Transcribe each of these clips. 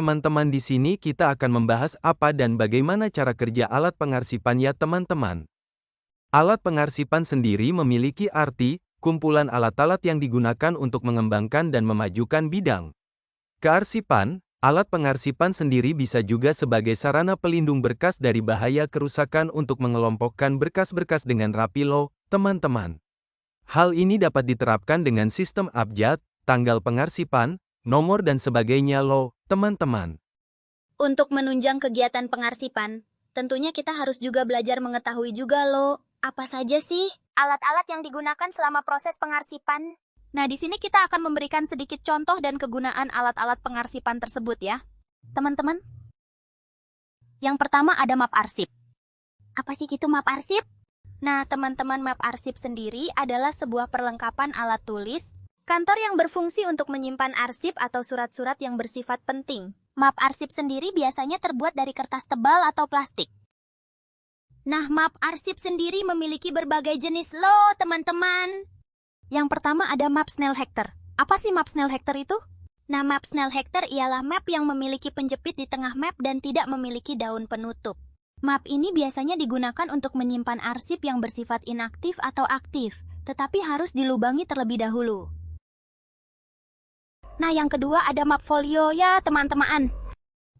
teman-teman, di sini kita akan membahas apa dan bagaimana cara kerja alat pengarsipan ya teman-teman. Alat pengarsipan sendiri memiliki arti, kumpulan alat-alat yang digunakan untuk mengembangkan dan memajukan bidang kearsipan. Alat pengarsipan sendiri bisa juga sebagai sarana pelindung berkas dari bahaya kerusakan untuk mengelompokkan berkas-berkas dengan rapi loh, teman-teman. Hal ini dapat diterapkan dengan sistem abjad, tanggal pengarsipan, nomor dan sebagainya loh, teman-teman. Untuk menunjang kegiatan pengarsipan, tentunya kita harus juga belajar mengetahui juga loh, apa saja sih alat-alat yang digunakan selama proses pengarsipan. Nah, di sini kita akan memberikan sedikit contoh dan kegunaan alat-alat pengarsipan tersebut ya, teman-teman. Yang pertama ada map arsip. Apa sih itu map arsip? Nah, teman-teman, map arsip sendiri adalah sebuah perlengkapan alat tulis kantor yang berfungsi untuk menyimpan arsip atau surat-surat yang bersifat penting. Map arsip sendiri biasanya terbuat dari kertas tebal atau plastik. Nah, map arsip sendiri memiliki berbagai jenis loh, teman-teman. Yang pertama ada map Snellhector. Apa sih map Snellhector itu? Nah, map Snellhector ialah map yang memiliki penjepit di tengah map dan tidak memiliki daun penutup. Map ini biasanya digunakan untuk menyimpan arsip yang bersifat inaktif atau aktif, tetapi harus dilubangi terlebih dahulu. Nah, yang kedua ada map folio ya, teman-teman.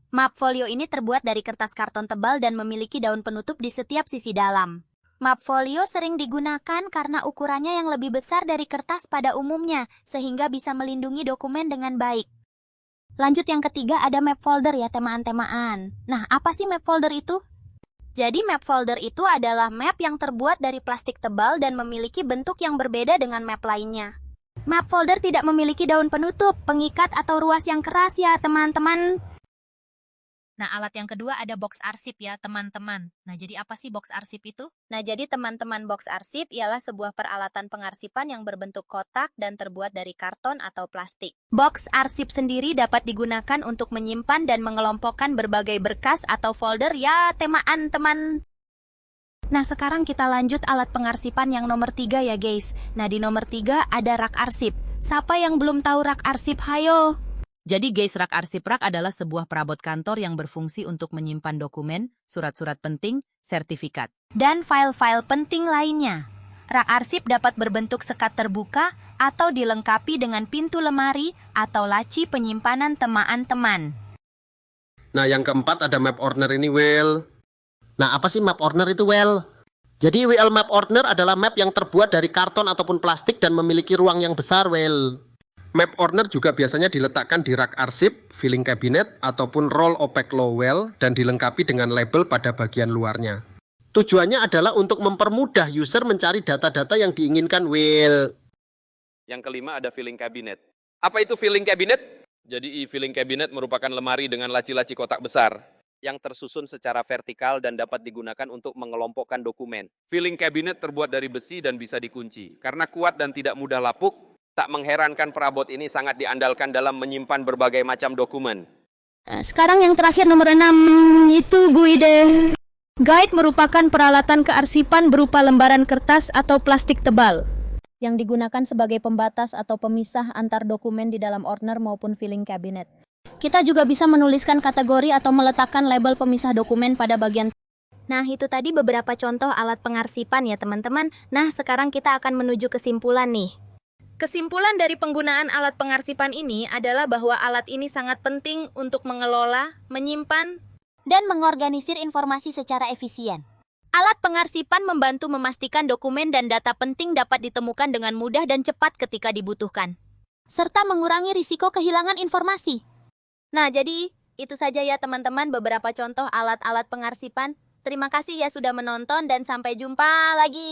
Map folio ini terbuat dari kertas karton tebal dan memiliki daun penutup di setiap sisi dalam. Map folio sering digunakan karena ukurannya yang lebih besar dari kertas pada umumnya, sehingga bisa melindungi dokumen dengan baik. Lanjut yang ketiga ada map folder ya, teman-teman. Nah, apa sih map folder itu? Jadi map folder itu adalah map yang terbuat dari plastik tebal dan memiliki bentuk yang berbeda dengan map lainnya. Map folder tidak memiliki daun penutup, pengikat atau ruas yang keras ya, teman-teman. Nah, alat yang kedua ada box arsip ya, teman-teman. Nah, jadi apa sih box arsip itu? Nah, jadi teman-teman, box arsip ialah sebuah peralatan pengarsipan yang berbentuk kotak dan terbuat dari karton atau plastik. Box arsip sendiri dapat digunakan untuk menyimpan dan mengelompokkan berbagai berkas atau folder ya, teman-teman. Nah, sekarang kita lanjut alat pengarsipan yang nomor 3 ya, guys. Nah, di nomor 3 ada rak arsip. Siapa yang belum tahu rak arsip? Hayo! Jadi guys, rak arsip rak adalah sebuah perabot kantor yang berfungsi untuk menyimpan dokumen, surat-surat penting, sertifikat, dan file-file penting lainnya. Rak arsip dapat berbentuk sekat terbuka atau dilengkapi dengan pintu lemari atau laci penyimpanan teman-teman. Nah, yang keempat ada map order ini, Well. Nah, apa sih map order itu, Well? Jadi WL map order adalah map yang terbuat dari karton ataupun plastik dan memiliki ruang yang besar, Well. Map order juga biasanya diletakkan di rak arsip, filing cabinet, ataupun roll opaque lowell dan dilengkapi dengan label pada bagian luarnya. Tujuannya adalah untuk mempermudah user mencari data-data yang diinginkan, Will. Yang kelima ada filing cabinet. Apa itu filing cabinet? Jadi filing cabinet merupakan lemari dengan laci-laci kotak besar yang tersusun secara vertikal dan dapat digunakan untuk mengelompokkan dokumen. Filing cabinet terbuat dari besi dan bisa dikunci. Karena kuat dan tidak mudah lapuk, tak mengherankan perabot ini sangat diandalkan dalam menyimpan berbagai macam dokumen. Sekarang yang terakhir nomor 6, itu guide. Guide merupakan peralatan kearsipan berupa lembaran kertas atau plastik tebal yang digunakan sebagai pembatas atau pemisah antar dokumen di dalam order maupun filing cabinet. Kita juga bisa menuliskan kategori atau meletakkan label pemisah dokumen pada bagian. Nah, itu tadi beberapa contoh alat pengarsipan ya, teman-teman. Nah, sekarang kita akan menuju kesimpulan nih. Kesimpulan dari penggunaan alat pengarsipan ini adalah bahwa alat ini sangat penting untuk mengelola, menyimpan, dan mengorganisir informasi secara efisien. Alat pengarsipan membantu memastikan dokumen dan data penting dapat ditemukan dengan mudah dan cepat ketika dibutuhkan, serta mengurangi risiko kehilangan informasi. Nah, jadi itu saja ya teman-teman beberapa contoh alat-alat pengarsipan. Terima kasih ya sudah menonton dan sampai jumpa lagi.